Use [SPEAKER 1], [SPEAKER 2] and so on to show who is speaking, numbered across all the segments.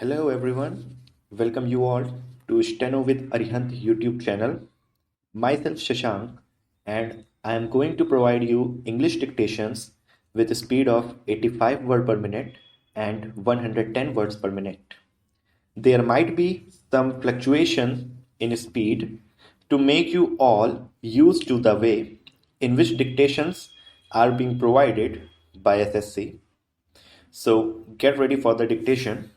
[SPEAKER 1] Hello everyone, welcome you all to Steno with ARIHANT YouTube channel. Myself Shashank and I am going to provide you English dictations with a speed of 85 words per minute and 110 words per minute. There might be some fluctuation in speed to make you all used to the way in which dictations are being provided by SSC. So get ready for the dictation.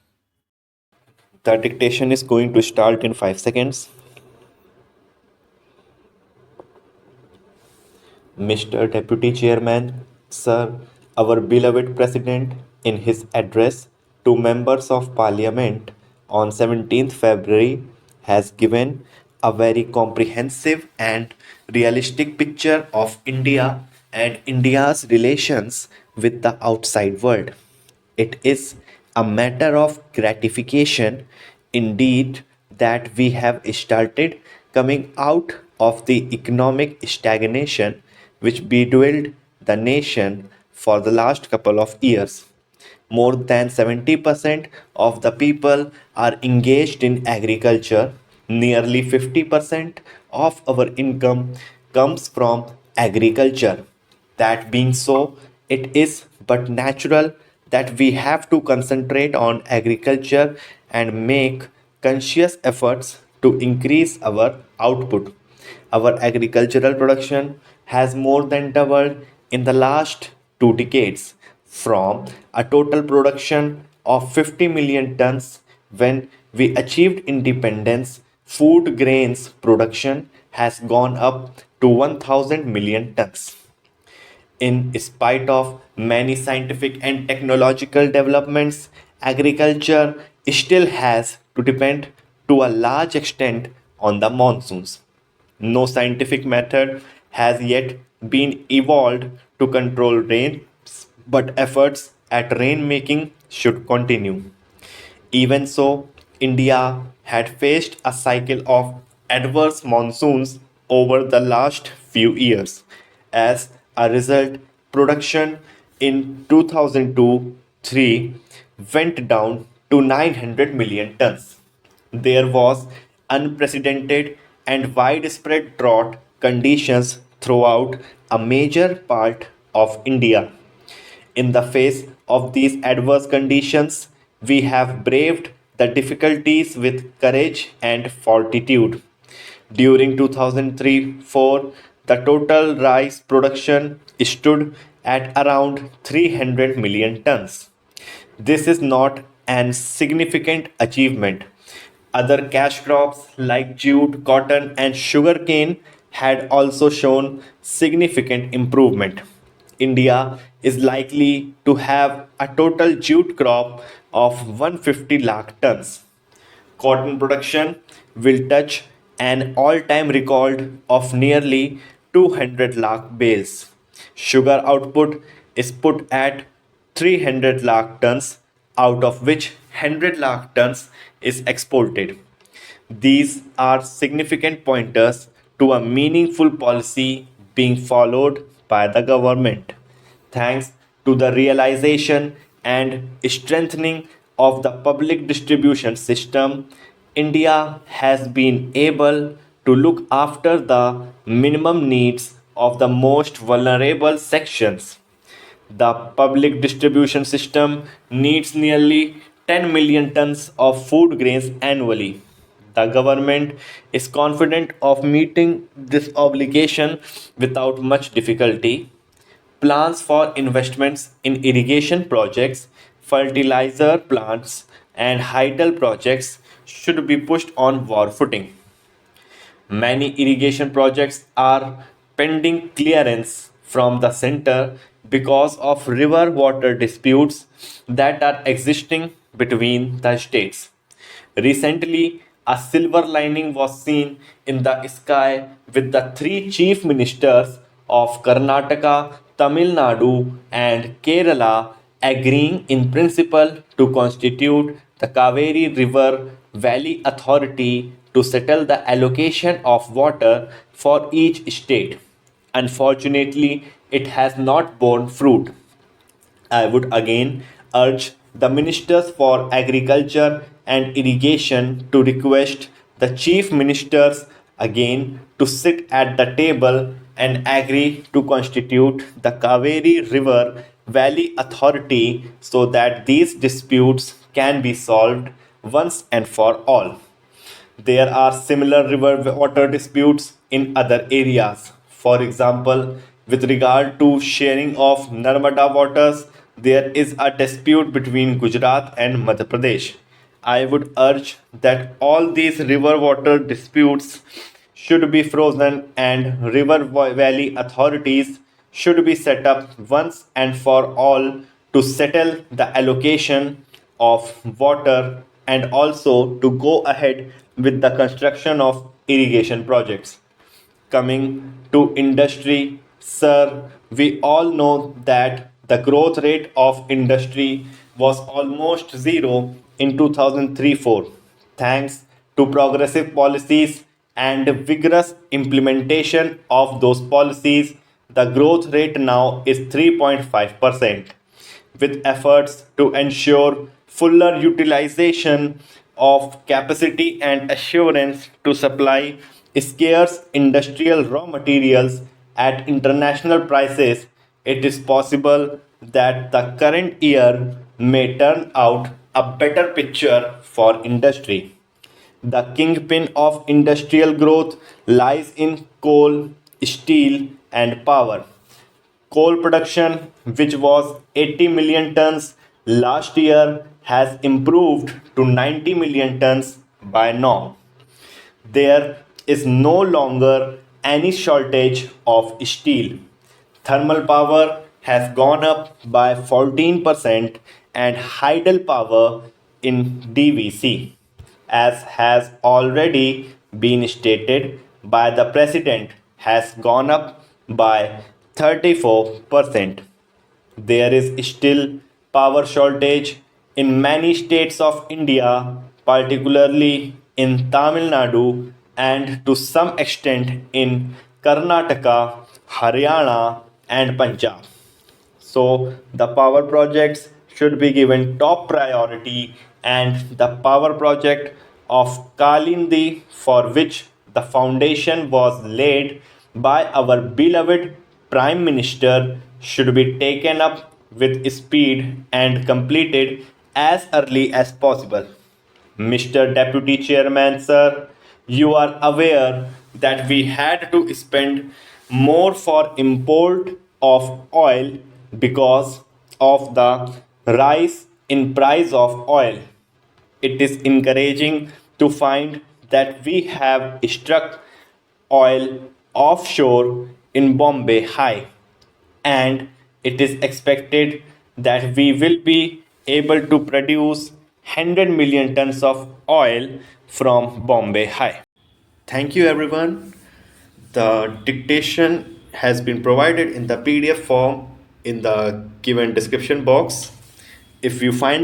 [SPEAKER 1] The dictation is going to start in 5 seconds. Mr. Deputy Chairman, Sir, our beloved President, in his address to members of Parliament on 17th February, has given a very comprehensive and realistic picture of India and India's relations with the outside world. It is a matter of gratification indeed that we have started coming out of the economic stagnation which bedwelled the nation for the last couple of years. More than 70% of the people are engaged in agriculture. Nearly 50% of our income comes from agriculture. That being so, it is but natural that we have to concentrate on agriculture and make conscious efforts to increase our output. Our agricultural production has more than doubled in the last 2 decades from a total production of 50 million tons when we achieved independence. Food grains production has gone up to 1000 million tons. In spite of many scientific and technological developments, agriculture still has to depend to a large extent on the monsoons. No scientific method has yet been evolved to control rain, but efforts at rainmaking should continue. Even so, India had faced a cycle of adverse monsoons over the last few years. As a result, production in 2002-3 went down to 900 million tons. There was unprecedented and widespread drought conditions throughout a major part of India. In the face of these adverse conditions, we have braved the difficulties with courage and fortitude. During 2003-4, the total rice production stood at around 300 million tons. This is not an significant achievement. Other cash crops like jute, cotton, and sugarcane had also shown significant improvement. India is likely to have a total jute crop of 150 lakh tons. Cotton production will touch an all time record of nearly 200 lakh bales. Sugar output is put at 300 lakh tons, out of which 100 lakh tons is exported. These are significant pointers to a meaningful policy being followed by the government. Thanks to the realization and strengthening of the public distribution system, India has been able to look after the minimum needs of the most vulnerable sections. The public distribution system needs nearly 10 million tons of food grains annually. The government is confident of meeting this obligation without much difficulty. Plans for investments in irrigation projects, fertilizer plants, and hydel projects should be pushed on war footing. Many irrigation projects are pending clearance from the center because of river water disputes that are existing between the states. Recently, a silver lining was seen in the sky with the three chief ministers of Karnataka, Tamil Nadu, and Kerala agreeing in principle to constitute the Kaveri River Valley Authority to settle the allocation of water for each state. Unfortunately, it has not borne fruit. I would again urge the ministers for agriculture and irrigation to request the chief ministers again to sit at the table and agree to constitute the Kaveri River Valley Authority so that these disputes can be solved once and for all. There are similar river water disputes in other areas. For example, with regard to sharing of Narmada waters, there is a dispute between Gujarat and Madhya Pradesh. I would urge that all these river water disputes should be frozen and river valley authorities should be set up once and for all to settle the allocation of water and also to go ahead with the construction of irrigation projects. Coming to industry, sir, we all know that the growth rate of industry was almost zero in 2003-4. Thanks to progressive policies and vigorous implementation of those policies, the growth rate now is 3.5%, with efforts to ensure fuller utilization of capacity and assurance to supply scarce industrial raw materials at international prices. It is possible that the current year may turn out a better picture for industry. The kingpin of industrial growth lies in coal, steel, and power. Coal production, which was 80 million tons last year, has improved to 90 million tons by now. There is no longer any shortage of steel. Thermal power has gone up by 14% and hydel power in DVC, as has already been stated by the president, has gone up by 34%. There is still power shortage in many states of India, particularly in Tamil Nadu and to some extent in Karnataka, Haryana, and Punjab. So the power projects should be given top priority, and the power project of Kalindi, for which the foundation was laid by our beloved Prime Minister, should be taken up with speed and completed as early as possible. Mr. Deputy Chairman, sir, you are aware that we had to spend more for import of oil because of the rise in price of oil. It is encouraging to find that we have struck oil offshore in Bombay high, and it is expected that we will be able to produce 100 million tons of oil from Bombay high. Thank you, everyone. The dictation has been provided in the PDF form in the given description box. If you find